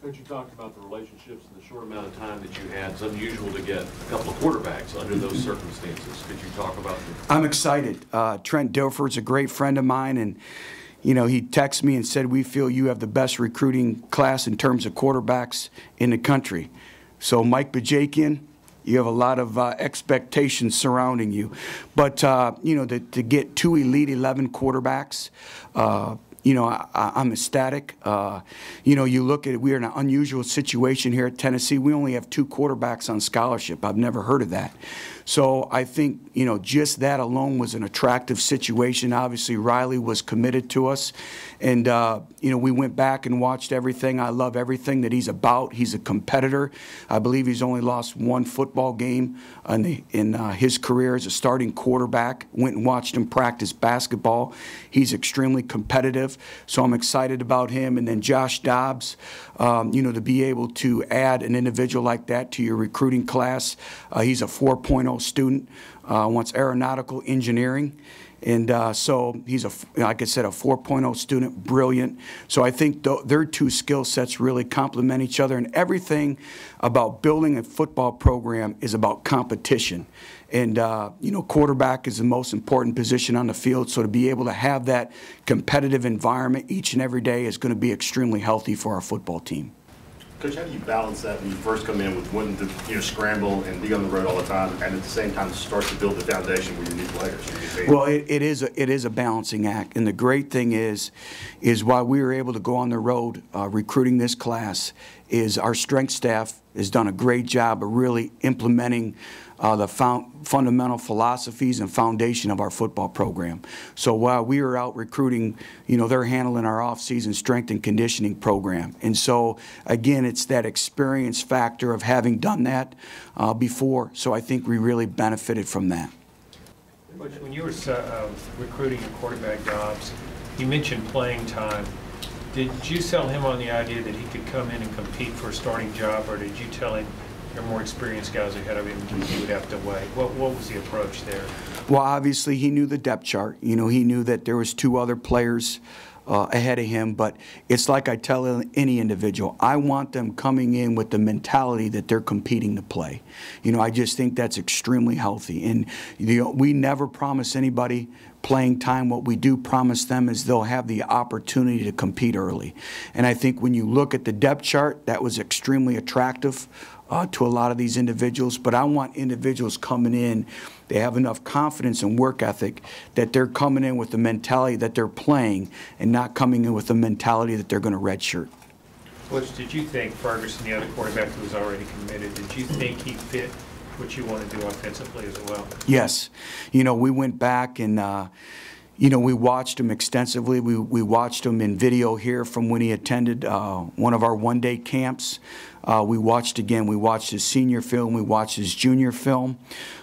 Coach, you talked about the relationships in the short amount of time that you had. It's unusual to get a couple of quarterbacks under those circumstances. Could you talk about them? I'm excited. Trent Dilfer's a great friend of mine, and he texted me and said, "We feel you have the best recruiting class in terms of quarterbacks in the country." So Mike Bajakian, you have a lot of expectations surrounding you. But, to get two Elite 11 quarterbacks, I'm ecstatic. You look at it, we're in an unusual situation here at Tennessee. We only have two quarterbacks on scholarship. I've never heard of that. So I think, just that alone was an attractive situation. Obviously, Riley was committed to us. And, we went back and watched everything. I love everything that he's about. He's a competitor. I believe he's only lost one football game in his career as a starting quarterback. Went and watched him practice basketball. He's extremely competitive. So I'm excited about him. And then Josh Dobbs, to be able to add an individual like that to your recruiting class. He's a 4.0 student, wants aeronautical engineering. And so he's, like I said, a 4.0 student, brilliant. So I think their two skill sets really complement each other. And everything about building a football program is about competition. And, quarterback is the most important position on the field. So to be able to have that competitive environment each and every day is going to be extremely healthy for our football team. Coach, how do you balance that when you first come in with wanting to scramble and be on the road all the time, and at the same time start to build the foundation with your new players? Well, it is a balancing act, and the great thing is while we were able to go on the road recruiting this class, is our strength staff has done a great job of really implementing the fundamental philosophies and foundation of our football program. So while we were out recruiting, they're handling our off-season strength and conditioning program. And so, again, it's that experience factor of having done that before. So I think we really benefited from that. Butch, when you were recruiting your quarterback, Dobbs, you mentioned playing time. Did you sell him on the idea that he could come in and compete for a starting job, or did you tell him there are more experienced guys ahead of him and he would have to wait? What was the approach there? Well, obviously he knew the depth chart. He knew that there was two other players ahead of him, but it's like I tell any individual, I want them coming in with the mentality that they're competing to play. I just think that's extremely healthy. And we never promise anybody playing time. What we do promise them is they'll have the opportunity to compete early. And I think when you look at the depth chart, that was extremely attractive to a lot of these individuals. But I want individuals coming in, they have enough confidence and work ethic that they're coming in with the mentality that they're playing and not coming in with the mentality that they're going to redshirt. Butch, did you think Ferguson, the other quarterback who was already committed, did you think he fit what you want to do offensively as well? Yes. We went back and we watched him extensively. We watched him in video here from when he attended one of our one-day camps. We watched his senior film. We watched his junior film.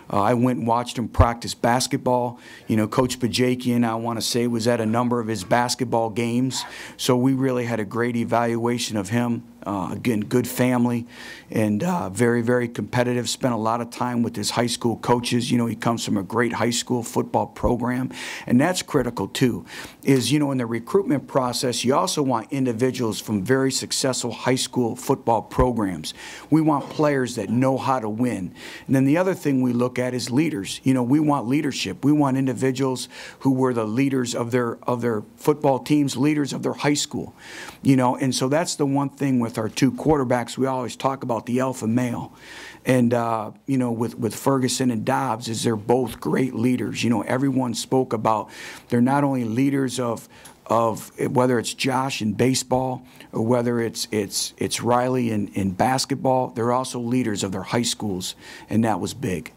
I went and watched him practice basketball. Coach Bajakian, I want to say, was at a number of his basketball games. So we really had a great evaluation of him. Again, good family and very, very competitive. Spent a lot of time with his high school coaches. He comes from a great high school football program. And that's critical, too, is, in the recruitment process, you also want individuals from very successful high school football programs. We want players that know how to win. And then the other thing we look at is leaders. We want leadership. We want individuals who were the leaders of their football teams, leaders of their high school. And so that's the one thing with our two quarterbacks. We always talk about the alpha male. And, with Ferguson and Dobbs, is they're both great leaders. Everyone spoke about they're not only leaders of whether it's Josh in baseball or whether it's Riley in basketball, they're also leaders of their high schools, and that was big.